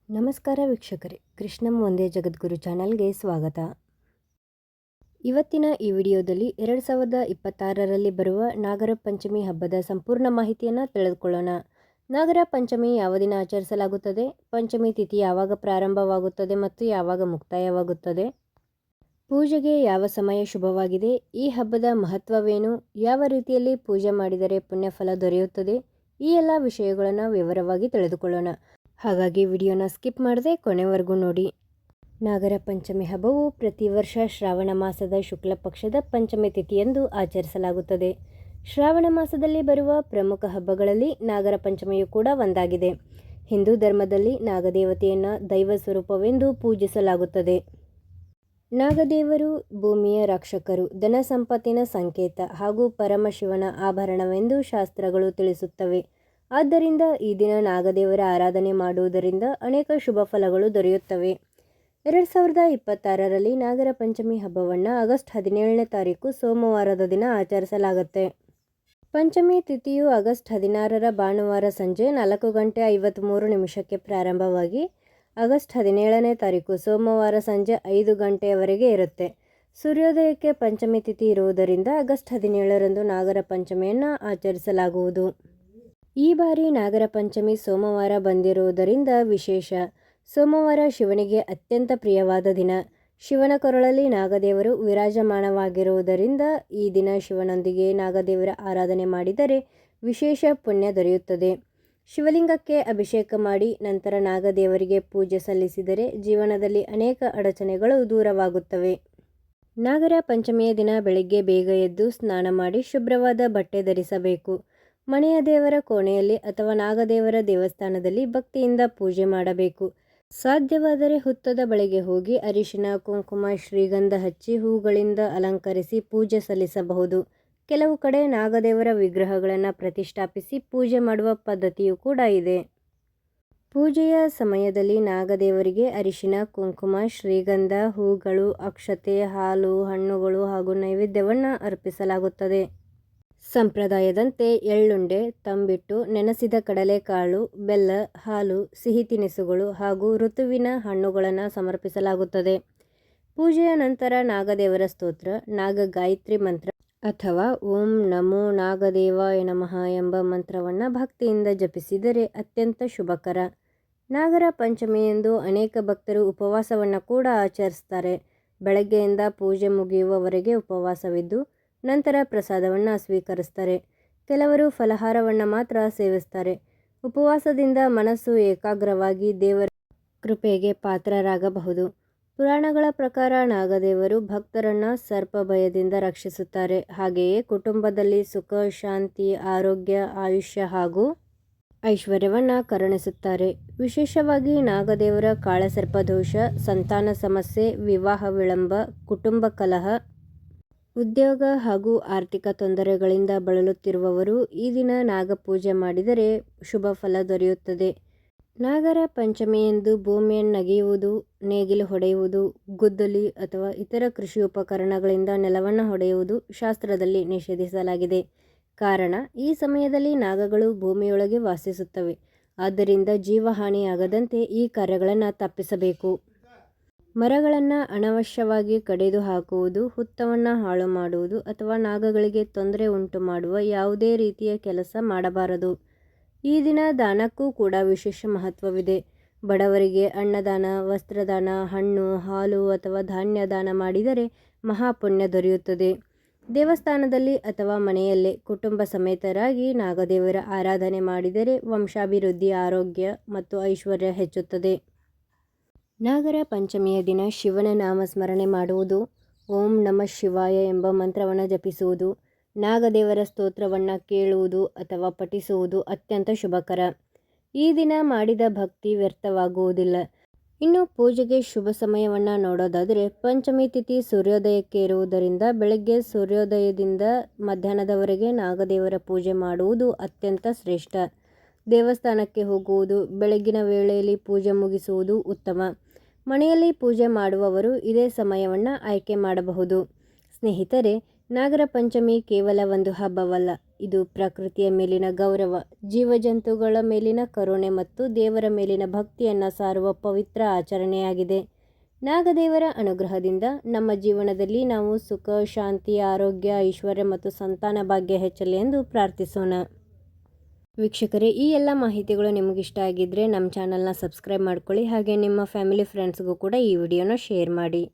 ನಮಸ್ಕಾರ ವೀಕ್ಷಕರೇ, ಕೃಷ್ಣಂ ಒಂದೇ ಜಗದ್ಗುರು ಚಾನಲ್ಗೆ ಸ್ವಾಗತ. ಇವತ್ತಿನ ಈ ವಿಡಿಯೋದಲ್ಲಿ 2026ರಲ್ಲಿ ಬರುವ ನಾಗರ ಪಂಚಮಿ ಹಬ್ಬದ ಸಂಪೂರ್ಣ ಮಾಹಿತಿಯನ್ನು ತಿಳಿದುಕೊಳ್ಳೋಣ. ನಾಗರ ಪಂಚಮಿ ಯಾವ ದಿನ ಆಚರಿಸಲಾಗುತ್ತದೆ, ಪಂಚಮಿ ತಿಥಿ ಯಾವಾಗ ಪ್ರಾರಂಭವಾಗುತ್ತದೆ ಮತ್ತು ಯಾವಾಗ ಮುಕ್ತಾಯವಾಗುತ್ತದೆ, ಪೂಜೆಗೆ ಯಾವ ಸಮಯ ಶುಭವಾಗಿದೆ, ಈ ಹಬ್ಬದ ಮಹತ್ವವೇನು, ಯಾವ ರೀತಿಯಲ್ಲಿ ಪೂಜೆ ಮಾಡಿದರೆ ಪುಣ್ಯಫಲ ದೊರೆಯುತ್ತದೆ, ಈ ಎಲ್ಲ ವಿಷಯಗಳನ್ನು ವಿವರವಾಗಿ ತಿಳಿದುಕೊಳ್ಳೋಣ. ಹಾಗಾಗಿ ವಿಡಿಯೋನ ಸ್ಕಿಪ್ ಮಾಡದೆ ಕೊನೆವರೆಗೂ ನೋಡಿ. ನಾಗರ ಪಂಚಮಿ ಹಬ್ಬವು ಪ್ರತಿ ವರ್ಷ ಶ್ರಾವಣ ಮಾಸದ ಶುಕ್ಲ ಪಕ್ಷದ ಪಂಚಮಿ ತಿಥಿಯಂದು ಆಚರಿಸಲಾಗುತ್ತದೆ. ಶ್ರಾವಣ ಮಾಸದಲ್ಲಿ ಬರುವ ಪ್ರಮುಖ ಹಬ್ಬಗಳಲ್ಲಿ ನಾಗರ ಪಂಚಮಿಯು ಕೂಡ ಒಂದಾಗಿದೆ. ಹಿಂದೂ ಧರ್ಮದಲ್ಲಿ ನಾಗದೇವತೆಯನ್ನು ದೈವ ಸ್ವರೂಪವೆಂದು ಪೂಜಿಸಲಾಗುತ್ತದೆ. ನಾಗದೇವರು ಭೂಮಿಯ ರಕ್ಷಕರು, ಧನ ಸಂಪತ್ತಿನ ಸಂಕೇತ ಹಾಗೂ ಪರಮಶಿವನ ಆಭರಣವೆಂದು ಶಾಸ್ತ್ರಗಳು ತಿಳಿಸುತ್ತವೆ. ಆದ್ದರಿಂದ ಈ ದಿನ ನಾಗದೇವರ ಆರಾಧನೆ ಮಾಡುವುದರಿಂದ ಅನೇಕ ಶುಭ ಫಲಗಳು ದೊರೆಯುತ್ತವೆ. 2026ರಲ್ಲಿ ನಾಗರ ಪಂಚಮಿ ಹಬ್ಬವನ್ನು ಆಗಸ್ಟ್ 17ನೇ ತಾರೀಕು ಸೋಮವಾರದ ದಿನ ಆಚರಿಸಲಾಗುತ್ತೆ. ಪಂಚಮಿ ತಿಥಿಯು ಆಗಸ್ಟ್ 16ರ ಭಾನುವಾರ ಸಂಜೆ 4:53 ಪ್ರಾರಂಭವಾಗಿ ಆಗಸ್ಟ್ 17ನೇ ತಾರೀಕು ಸೋಮವಾರ ಸಂಜೆ 5 ಗಂಟೆಯವರೆಗೆ ಇರುತ್ತೆ. ಸೂರ್ಯೋದಯಕ್ಕೆ ಪಂಚಮಿ ತಿಥಿ ಇರುವುದರಿಂದ ಆಗಸ್ಟ್ 17ರಂದು ನಾಗರ ಪಂಚಮಿಯನ್ನು ಆಚರಿಸಲಾಗುವುದು. ಈ ಬಾರಿ ನಾಗರ ಪಂಚಮಿ ಸೋಮವಾರ ಬಂದಿರುವುದರಿಂದ ವಿಶೇಷ. ಸೋಮವಾರ ಶಿವನಿಗೆ ಅತ್ಯಂತ ಪ್ರಿಯವಾದ ದಿನ. ಶಿವನ ಕೊರಳಲ್ಲಿ ನಾಗದೇವರು ವಿರಾಜಮಾನವಾಗಿರುವುದರಿಂದ ಈ ದಿನ ಶಿವನೊಂದಿಗೆ ನಾಗದೇವರ ಆರಾಧನೆ ಮಾಡಿದರೆ ವಿಶೇಷ ಪುಣ್ಯ ದೊರೆಯುತ್ತದೆ. ಶಿವಲಿಂಗಕ್ಕೆ ಅಭಿಷೇಕ ಮಾಡಿ ನಂತರ ನಾಗದೇವರಿಗೆ ಪೂಜೆ ಸಲ್ಲಿಸಿದರೆ ಜೀವನದಲ್ಲಿ ಅನೇಕ ಅಡಚಣೆಗಳು ದೂರವಾಗುತ್ತವೆ. ನಾಗರ ಪಂಚಮಿಯ ದಿನ ಬೆಳಿಗ್ಗೆ ಬೇಗ ಎದ್ದು ಸ್ನಾನ ಮಾಡಿ ಶುಭ್ರವಾದ ಬಟ್ಟೆ ಧರಿಸಬೇಕು. ಮನೆಯ ದೇವರ ಕೋಣೆಯಲ್ಲಿ ಅಥವಾ ನಾಗದೇವರ ದೇವಸ್ಥಾನದಲ್ಲಿ ಭಕ್ತಿಯಿಂದ ಪೂಜೆ ಮಾಡಬೇಕು. ಸಾಧ್ಯವಾದರೆ ಹುತ್ತದ ಬಳಿಗೆ ಹೋಗಿ ಅರಿಶಿನ, ಕುಂಕುಮ, ಶ್ರೀಗಂಧ ಹಚ್ಚಿ ಹೂಗಳಿಂದ ಅಲಂಕರಿಸಿ ಪೂಜೆ ಸಲ್ಲಿಸಬಹುದು. ಕೆಲವು ಕಡೆ ನಾಗದೇವರ ವಿಗ್ರಹಗಳನ್ನು ಪ್ರತಿಷ್ಠಾಪಿಸಿ ಪೂಜೆ ಮಾಡುವ ಪದ್ಧತಿಯೂ ಕೂಡ ಇದೆ. ಪೂಜೆಯ ಸಮಯದಲ್ಲಿ ನಾಗದೇವರಿಗೆ ಅರಿಶಿನ, ಕುಂಕುಮ, ಶ್ರೀಗಂಧ, ಹೂಗಳು, ಅಕ್ಷತೆ, ಹಾಲು, ಹಣ್ಣುಗಳು ಹಾಗೂ ನೈವೇದ್ಯವನ್ನು ಅರ್ಪಿಸಲಾಗುತ್ತದೆ. ಸಂಪ್ರದಾಯದಂತೆ ಎಳ್ಳುಂಡೆ, ತಂಬಿಟ್ಟು, ನೆನೆಸಿದ ಕಡಲೆಕಾಳು, ಬೆಲ್ಲ, ಹಾಲು, ಸಿಹಿ ತಿನಿಸುಗಳು ಹಾಗೂ ಋತುವಿನ ಹಣ್ಣುಗಳನ್ನು ಸಮರ್ಪಿಸಲಾಗುತ್ತದೆ. ಪೂಜೆಯ ನಂತರ ನಾಗದೇವರ ಸ್ತೋತ್ರ, ನಾಗ ಗಾಯತ್ರಿ ಮಂತ್ರ ಅಥವಾ ಓಂ ನಮೋ ನಾಗದೇವಾಯ ನಮಃ ಎಂಬ ಮಂತ್ರವನ್ನು ಭಕ್ತಿಯಿಂದ ಜಪಿಸಿದರೆ ಅತ್ಯಂತ ಶುಭಕರ. ನಾಗರ ಪಂಚಮಿಯಂದು ಅನೇಕ ಭಕ್ತರು ಉಪವಾಸವನ್ನು ಕೂಡ ಆಚರಿಸ್ತಾರೆ. ಬೆಳಗ್ಗೆಯಿಂದ ಪೂಜೆ ಮುಗಿಯುವವರೆಗೆ ಉಪವಾಸವಿದ್ದು ನಂತರ ಪ್ರಸಾದವನ್ನು ಸ್ವೀಕರಿಸ್ತಾರೆ. ಕೆಲವರು ಫಲಹಾರವನ್ನು ಮಾತ್ರ ಸೇವಿಸ್ತಾರೆ. ಉಪವಾಸದಿಂದ ಮನಸ್ಸು ಏಕಾಗ್ರವಾಗಿ ದೇವರ ಕೃಪೆಗೆ ಪಾತ್ರರಾಗಬಹುದು. ಪುರಾಣಗಳ ಪ್ರಕಾರ ನಾಗದೇವರು ಭಕ್ತರನ್ನು ಸರ್ಪ ಭಯದಿಂದ ರಕ್ಷಿಸುತ್ತಾರೆ. ಹಾಗೆಯೇ ಕುಟುಂಬದಲ್ಲಿ ಸುಖ, ಶಾಂತಿ, ಆರೋಗ್ಯ, ಆಯುಷ್ಯ ಹಾಗೂ ಐಶ್ವರ್ಯವನ್ನು ಕರುಣಿಸುತ್ತಾರೆ. ವಿಶೇಷವಾಗಿ ನಾಗದೇವರ ಕಾಳಸರ್ಪ ದೋಷ, ಸಂತಾನ ಸಮಸ್ಯೆ, ವಿವಾಹ ವಿಳಂಬ, ಕುಟುಂಬ ಕಲಹ, ಉದ್ಯೋಗ ಹಾಗೂ ಆರ್ಥಿಕ ತೊಂದರೆಗಳಿಂದ ಬಳಲುತ್ತಿರುವವರು ಈ ದಿನ ನಾಗಪೂಜೆ ಮಾಡಿದರೆ ಶುಭ ಫಲ ದೊರೆಯುತ್ತದೆ. ನಾಗರ ಪಂಚಮಿಯಂದು ಭೂಮಿಯನ್ನಗೆಯುವುದು, ನೇಗಿಲು ಹೊಡೆಯುವುದು, ಗುದ್ದಲಿ ಅಥವಾ ಇತರ ಕೃಷಿ ಉಪಕರಣಗಳಿಂದ ನೆಲವನ್ನು ಹೊಡೆಯುವುದು ಶಾಸ್ತ್ರದಲ್ಲಿ ನಿಷೇಧಿಸಲಾಗಿದೆ. ಕಾರಣ, ಈ ಸಮಯದಲ್ಲಿ ನಾಗಗಳು ಭೂಮಿಯೊಳಗೆ ವಾಸಿಸುತ್ತವೆ. ಆದ್ದರಿಂದ ಜೀವಹಾನಿಯಾಗದಂತೆ ಈ ಕಾರ್ಯಗಳನ್ನು ತಪ್ಪಿಸಬೇಕು. ಮರಗಳನ್ನು ಅನವಶ್ಯವಾಗಿ ಕಡಿದು ಹಾಕುವುದು, ಹುತ್ತವನ್ನು ಹಾಳು ಮಾಡುವುದು ಅಥವಾ ನಾಗಗಳಿಗೆ ತೊಂದರೆ ಉಂಟು ಮಾಡುವ ಯಾವುದೇ ರೀತಿಯ ಕೆಲಸ ಮಾಡಬಾರದು. ಈ ದಿನ ದಾನಕ್ಕೂ ಕೂಡ ವಿಶೇಷ ಮಹತ್ವವಿದೆ. ಬಡವರಿಗೆ ಅನ್ನದಾನ, ವಸ್ತ್ರದಾನ, ಹಣ್ಣು, ಹಾಲು ಅಥವಾ ಧಾನ್ಯ ದಾನ ಮಾಡಿದರೆ ಮಹಾಪುಣ್ಯ ದೊರೆಯುತ್ತದೆ. ದೇವಸ್ಥಾನದಲ್ಲಿ ಅಥವಾ ಮನೆಯಲ್ಲೇ ಕುಟುಂಬ ಸಮೇತರಾಗಿ ನಾಗದೇವರ ಆರಾಧನೆ ಮಾಡಿದರೆ ವಂಶಾಭಿವೃದ್ಧಿ, ಆರೋಗ್ಯ ಮತ್ತು ಐಶ್ವರ್ಯ ಹೆಚ್ಚುತ್ತದೆ. ನಾಗರ ಪಂಚಮಿಯ ದಿನ ಶಿವನ ನಾಮಸ್ಮರಣೆ ಮಾಡುವುದು, ಓಂ ನಮಃ ಶಿವಾಯ ಎಂಬ ಮಂತ್ರವನ್ನು ಜಪಿಸುವುದು, ನಾಗದೇವರ ಸ್ತೋತ್ರವನ್ನು ಕೇಳುವುದು ಅಥವಾ ಪಠಿಸುವುದು ಅತ್ಯಂತ ಶುಭಕರ. ಈ ದಿನ ಮಾಡಿದ ಭಕ್ತಿ ವ್ಯರ್ಥವಾಗುವುದಿಲ್ಲ. ಇನ್ನು ಪೂಜೆಗೆ ಶುಭ ಸಮಯವನ್ನು ನೋಡೋದಾದರೆ ಪಂಚಮಿ ತಿಥಿ ಸೂರ್ಯೋದಯಕ್ಕೆ ಇರುವುದರಿಂದ ಬೆಳಗ್ಗೆ ಸೂರ್ಯೋದಯದಿಂದ ಮಧ್ಯಾಹ್ನದವರೆಗೆ ನಾಗದೇವರ ಪೂಜೆ ಮಾಡುವುದು ಅತ್ಯಂತ ಶ್ರೇಷ್ಠ. ದೇವಸ್ಥಾನಕ್ಕೆ ಹೋಗುವುದು, ಬೆಳಗಿನ ವೇಳೆಯಲ್ಲಿ ಪೂಜೆ ಮುಗಿಸುವುದು ಉತ್ತಮ. ಮನೆಯಲ್ಲಿ ಪೂಜೆ ಮಾಡುವವರು ಇದೇ ಸಮಯವನ್ನು ಆಯ್ಕೆ ಮಾಡಬಹುದು. ಸ್ನೇಹಿತರೆ, ನಾಗರ ಪಂಚಮಿ ಕೇವಲ ಒಂದು ಹಬ್ಬವಲ್ಲ, ಇದು ಪ್ರಕೃತಿಯ ಮೇಲಿನ ಗೌರವ, ಜೀವಜಂತುಗಳ ಮೇಲಿನ ಕರುಣೆ ಮತ್ತು ದೇವರ ಮೇಲಿನ ಭಕ್ತಿಯನ್ನು ಸಾರುವ ಪವಿತ್ರ ಆಚರಣೆಯಾಗಿದೆ. ನಾಗದೇವರ ಅನುಗ್ರಹದಿಂದ ನಮ್ಮ ಜೀವನದಲ್ಲಿ ನಾವು ಸುಖ, ಶಾಂತಿ, ಆರೋಗ್ಯ, ಐಶ್ವರ್ಯ ಮತ್ತು ಸಂತಾನ ಭಾಗ್ಯ ಹೆಚ್ಚಲಿ ಎಂದು ಪ್ರಾರ್ಥಿಸೋಣ. ವೀಕ್ಷಕರೇ, ಈ ಎಲ್ಲ ಮಾಹಿತಿಗಳು ನಿಮಗಿಷ್ಟ ಆಗಿದ್ದರೆ ನಮ್ಮ ಚಾನಲ್ನ ಸಬ್ಸ್ಕ್ರೈಬ್ ಮಾಡ್ಕೊಳ್ಳಿ. ಹಾಗೆ ನಿಮ್ಮ ಫ್ಯಾಮಿಲಿ ಫ್ರೆಂಡ್ಸ್ಗೂ ಕೂಡ ಈ ವಿಡಿಯೋನ ಶೇರ್ ಮಾಡಿ.